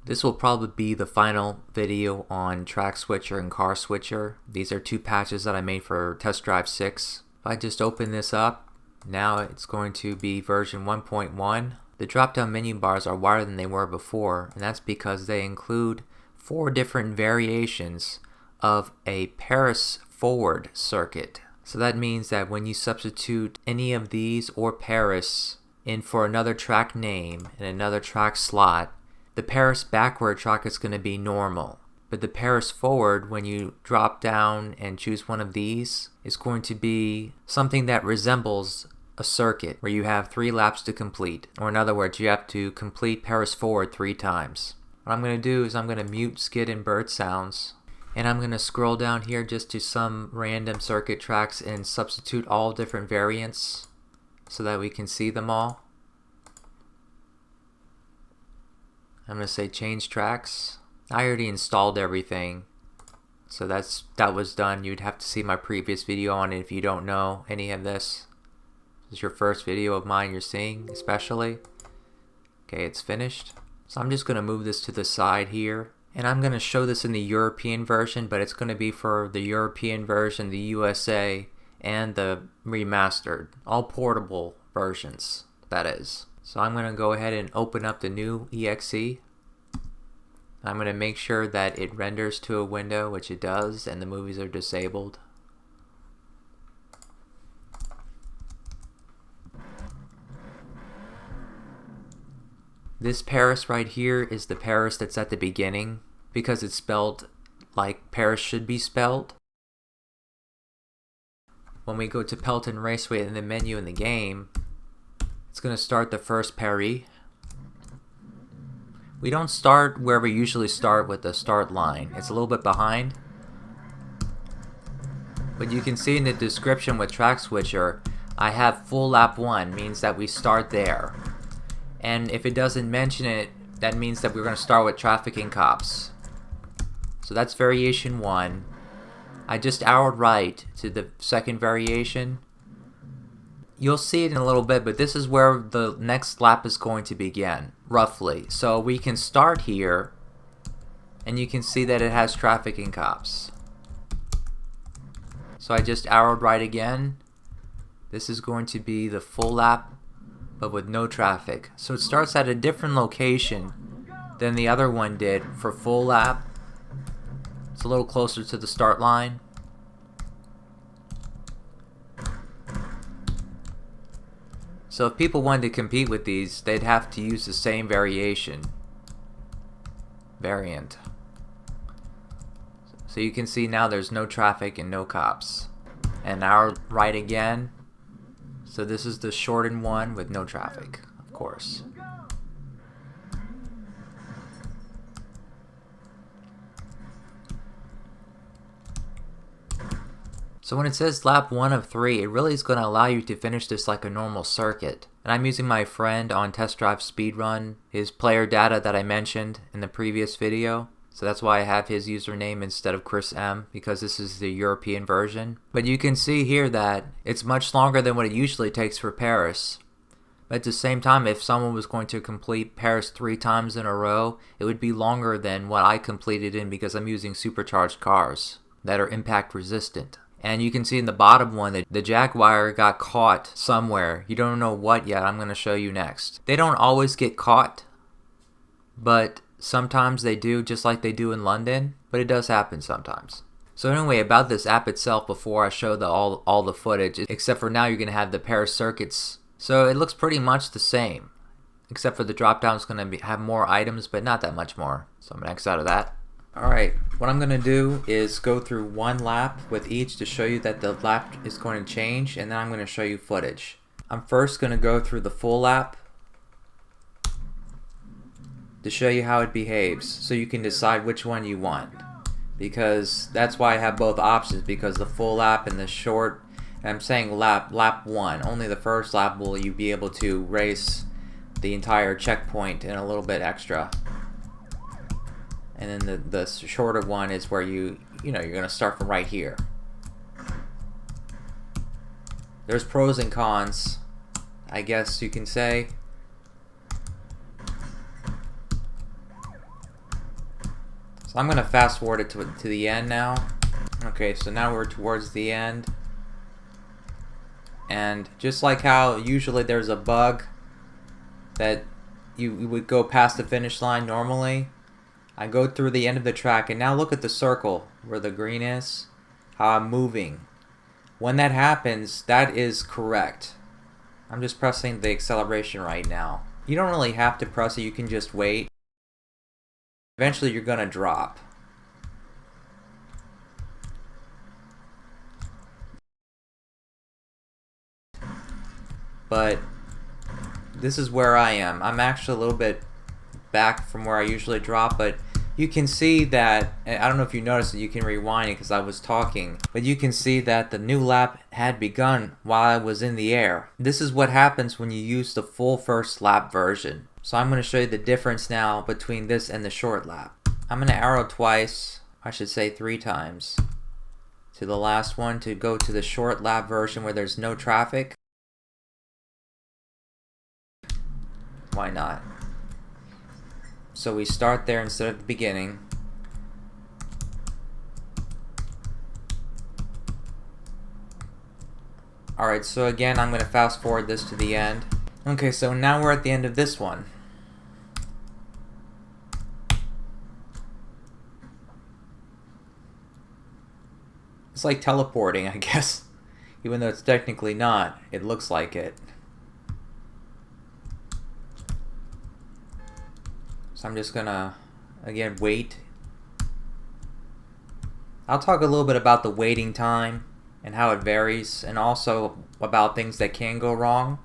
This will probably be the final video on Track Switcher and Car Switcher. These are two patches that I made for Test Drive 6. If I just open this up, now it's going to be version 1.1. The drop-down menu bars are wider than they were before, and that's because they include 4 different variations of a Paris forward circuit. So that means that when you substitute any of these or Paris in for another track name and another track slot, the Paris backward track is going to be normal. But the Paris forward, when you drop down and choose one of these, is going to be something that resembles a circuit where you have 3 laps to complete. Or in other words, you have to complete Paris forward 3 times. What I'm going to do is I'm going to mute skid and bird sounds. And I'm going to scroll down here just to some random circuit tracks and substitute all different variants so that we can see them all. I'm going to say change tracks. I already installed everything, so that was done. You'd have to see my previous video on it if you don't know any of this. This is your first video of mine you're seeing, especially. Okay, it's finished. So I'm just going to move this to the side here. And I'm going to show this in the European version, but it's going to be for the European version, the USA, and the remastered. All portable versions, that is. So I'm going to go ahead and open up the new exe. I'm going to make sure that it renders to a window, which it does, and the movies are disabled. This Paris right here is the Paris that's at the beginning, because it's spelled like Paris should be spelled. When we go to Pelton Raceway in the menu in the game, it's going to start the first Paris. We don't start where we usually start with the start line. It's a little bit behind. But you can see in the description with Track Switcher, I have full lap 1, means that we start there. And if it doesn't mention it, that means that we're going to start with trafficking cops. So that's variation 1. I just arrowed right to the second variation. You'll see it in a little bit, but this is where the next lap is going to begin, roughly. So we can start here, and you can see that it has trafficking cops. So I just arrowed right again. This is going to be the full lap, but with no traffic. So it starts at a different location than the other one did for full lap. It's a little closer to the start line. So if people wanted to compete with these, they'd have to use the same variant. So you can see now there's no traffic and no cops. And now right again. So this is the shortened one with no traffic, of course. So when it says lap 1 of 3, it really is going to allow you to finish this like a normal circuit. And I'm using my friend on Test Drive Speedrun, his player data that I mentioned in the previous video. So that's why I have his username instead of Chris M, because this is the European version. But you can see here that it's much longer than what it usually takes for Paris. But at the same time, if someone was going to complete Paris 3 times in a row, it would be longer than what I completed in, because I'm using supercharged cars that are impact resistant. And you can see in the bottom one that the Jaguar got caught somewhere. You don't know what yet. I'm going to show you next. They don't always get caught, but sometimes they do, just like they do in London. But it does happen sometimes. So anyway, about this app itself, before I show all the footage, except for now you're going to have the Paris circuits. So it looks pretty much the same, except for the drop down is going to have more items, but not that much more. So I'm going to X out of that. Alright, what I'm going to do is go through one lap with each to show you that the lap is going to change, and then I'm going to show you footage. I'm first going to go through the full lap to show you how it behaves, so you can decide which one you want. Because that's why I have both options, because the full lap and the short, and I'm saying lap 1, only the first lap will you be able to race the entire checkpoint and a little bit extra. And then the shorter one is where you're going to start from right here. There's pros and cons, I guess you can say. So I'm going to fast forward it to the end now. Okay, so now we're towards the end. And just like how usually there's a bug that you would go past the finish line normally, I go through the end of the track, and now look at the circle where the green is, how I'm moving. When that happens, that is correct. I'm just pressing the acceleration right now. You don't really have to press it, you can just wait. Eventually you're gonna drop. But this is where I am. I'm actually a little bit back from where I usually drop, but you can see that, I don't know if you noticed that you can rewind it because I was talking, but you can see that the new lap had begun while I was in the air. This is what happens when you use the full first lap version. So I'm going to show you the difference now between this and the short lap. I'm going to arrow twice, I should say 3 times, to the last one to go to the short lap version where there's no traffic. Why not? So we start there instead of the beginning. Alright, so again, I'm going to fast forward this to the end. Okay, so now we're at the end of this one. It's like teleporting, I guess. Even though it's technically not, it looks like it. So I'm just gonna, again, wait. I'll talk a little bit about the waiting time and how it varies, and also about things that can go wrong.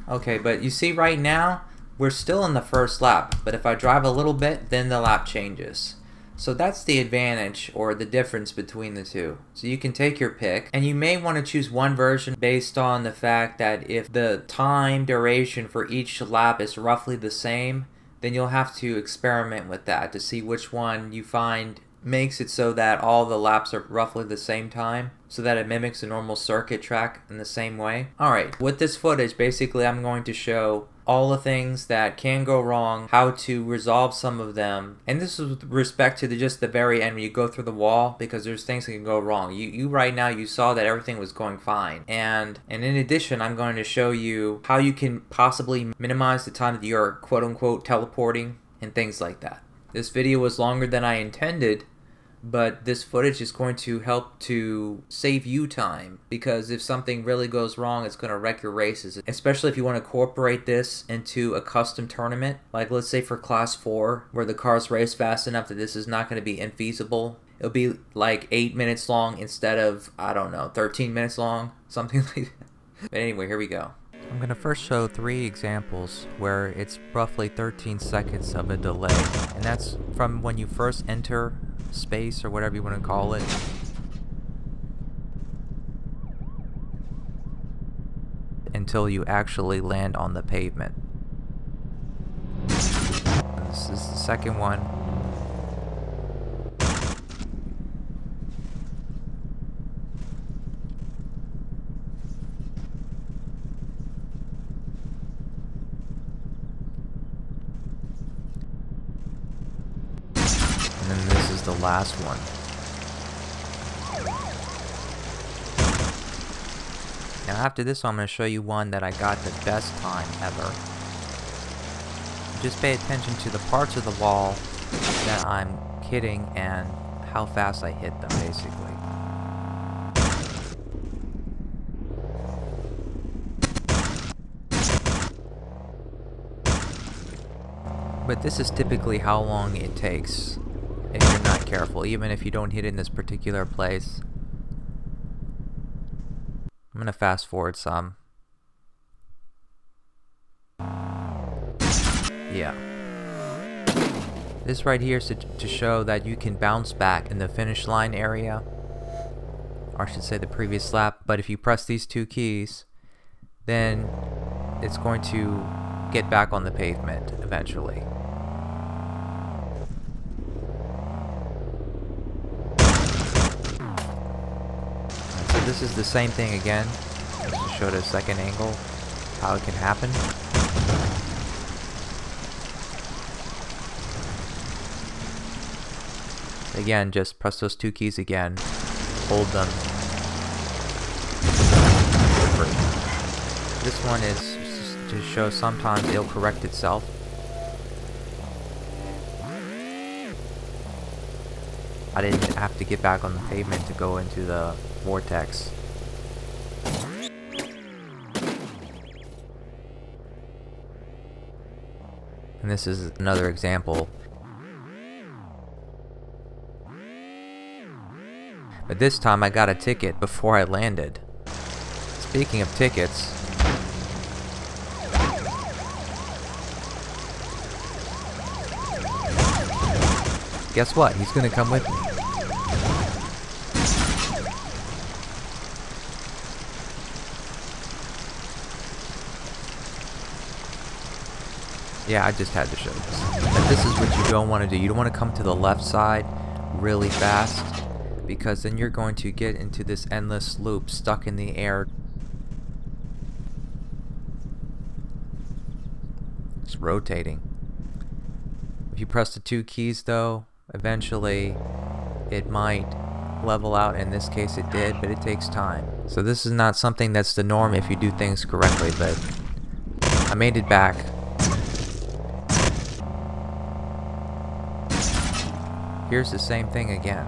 Okay, but you see right now, we're still in the first lap, but if I drive a little bit, then the lap changes. So that's the advantage or the difference between the two. So you can take your pick, and you may want to choose one version based on the fact that if the time duration for each lap is roughly the same, then you'll have to experiment with that to see which one you find makes it so that all the laps are roughly the same time, so that it mimics a normal circuit track in the same way. Alright, with this footage, basically I'm going to show all the things that can go wrong, how to resolve some of them, and this is with respect to just the very end when you go through the wall, because there's things that can go wrong. You right now, you saw that everything was going fine, and in addition, I'm going to show you how you can possibly minimize the time that you're quote-unquote teleporting and things like that. This video was longer than I intended, but this footage is going to help to save you time, because if something really goes wrong, it's going to wreck your races, especially if you want to incorporate this into a custom tournament, like let's say for class 4 where the cars race fast enough that this is not going to be infeasible. It'll be like 8 minutes long instead of, I don't know, 13 minutes long, something like that. But anyway, here we go. I'm going to first show 3 examples where it's roughly 13 seconds of a delay, and that's from when you first enter space or whatever you want to call it until you actually land on the pavement. This is the second one. And then this is the last one. Now after this one, I'm going to show you one that I got the best time ever. Just pay attention to the parts of the wall that I'm hitting and how fast I hit them, basically. But this is typically how long it takes if you're not careful, even if you don't hit in this particular place. I'm gonna fast forward some. Yeah. This right here is to show that you can bounce back in the finish line area, or I should say the previous lap, but if you press these 2 keys, then it's going to get back on the pavement eventually. So this is the same thing again. Just showed a second angle, how it can happen. Again, just press those 2 keys again, hold them. This one is just to show sometimes it'll correct itself. I didn't have to get back on the pavement to go into the vortex. And this is another example. But this time I got a ticket before I landed. Speaking of tickets, guess what? He's gonna come with me. Yeah, I just had to show this. But this is what you don't want to do. You don't want to come to the left side really fast, because then you're going to get into this endless loop stuck in the air. It's rotating. If you press the 2 keys though, eventually it might level out. In this case it did, but it takes time. So this is not something that's the norm if you do things correctly, but I made it back. Here's the same thing again.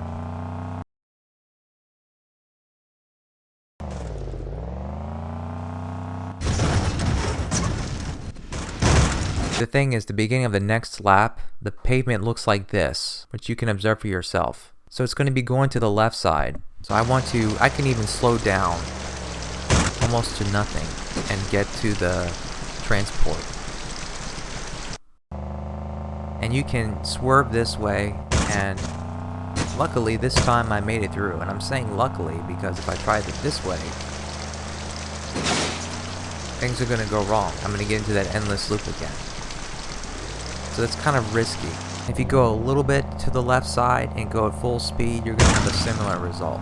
The thing is, the beginning of the next lap, the pavement looks like this, which you can observe for yourself. So it's going to be going to the left side. So I can even slow down almost to nothing and get to the transport. And you can swerve this way, and luckily this time I made it through. And I'm saying luckily because if I tried it this way, things are going to go wrong. I'm going to get into that endless loop again. So it's kind of risky. If you go a little bit to the left side and go at full speed, you're going to have a similar result.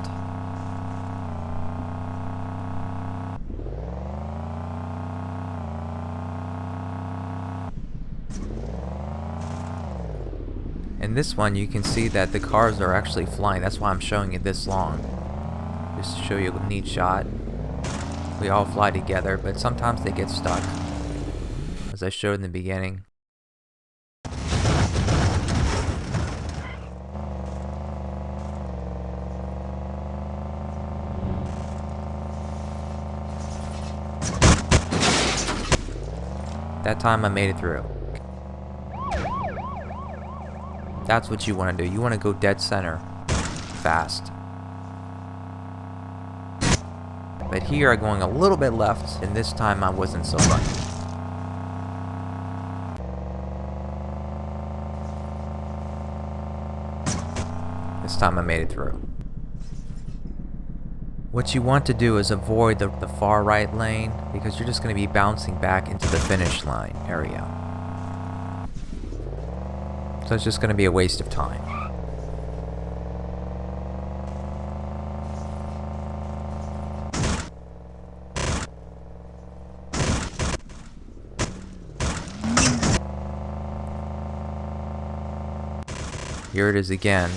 In this one, you can see that the cars are actually flying. That's why I'm showing it this long. Just to show you a neat shot. We all fly together, but sometimes they get stuck, as I showed in the beginning. That time I made it through. That's what you want to do. You want to go dead center fast. But here I'm going a little bit left, and this time I wasn't so lucky. This time I made it through. What you want to do is avoid the far right lane, because you're just going to be bouncing back into the finish line area. So it's just going to be a waste of time. Here it is again.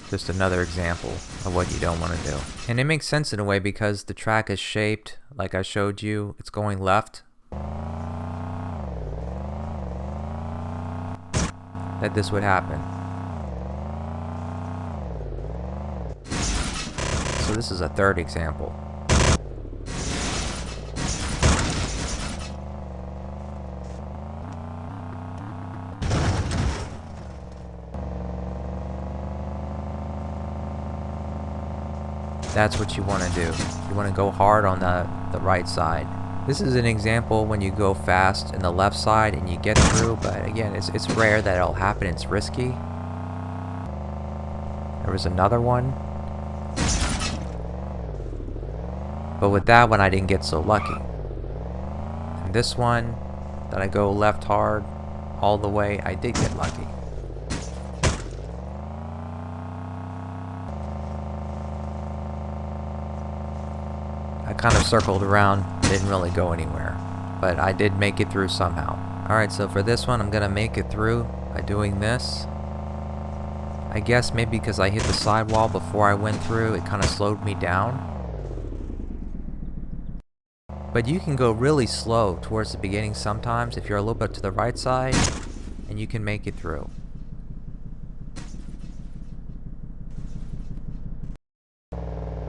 Just another example of what you don't want to do. And it makes sense in a way because the track is shaped like I showed you. It's going left. That this would happen. So this is a third example. That's what you want to do. You want to go hard on the right side. This is an example when you go fast in the left side and you get through, but again, it's rare that it'll happen. It's risky. There was another one. But with that one, I didn't get so lucky. And this one, that I go left hard all the way, I did get lucky. I kind of circled around, didn't really go anywhere, but I did make it through somehow. Alright, so for this one I'm gonna make it through by doing this. I I guess maybe because I hit the sidewall before I went through, it kind of slowed me down. But you can go really slow towards the beginning sometimes if you're a little bit to the right side, and you can make it through.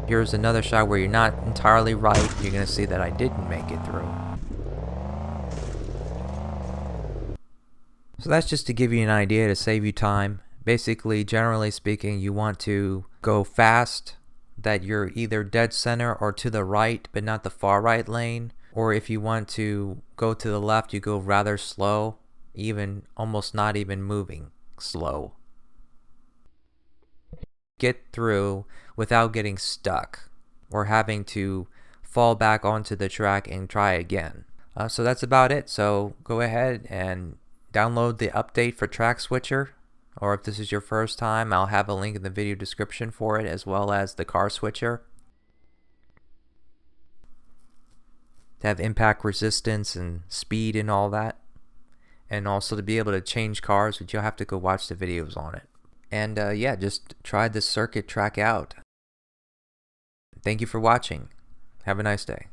Here's another shot where you're not entirely right. You're going to see that I didn't make it through. So that's just to give you an idea to save you time. Basically, generally speaking, you want to go fast, that you're either dead center or to the right, but not the far right lane. Or if you want to go to the left, you go rather slow, even almost not even moving, slow. Get through without getting stuck or having to fall back onto the track and try again. So that's about it. So go ahead and download the update for Track Switcher, or if this is your first time, I'll have a link in the video description for it, as well as the car switcher to have impact resistance and speed and all that, and also to be able to change cars, but you'll have to go watch the videos on it. And yeah, just try this circuit track out. Thank you for watching. Have a nice day.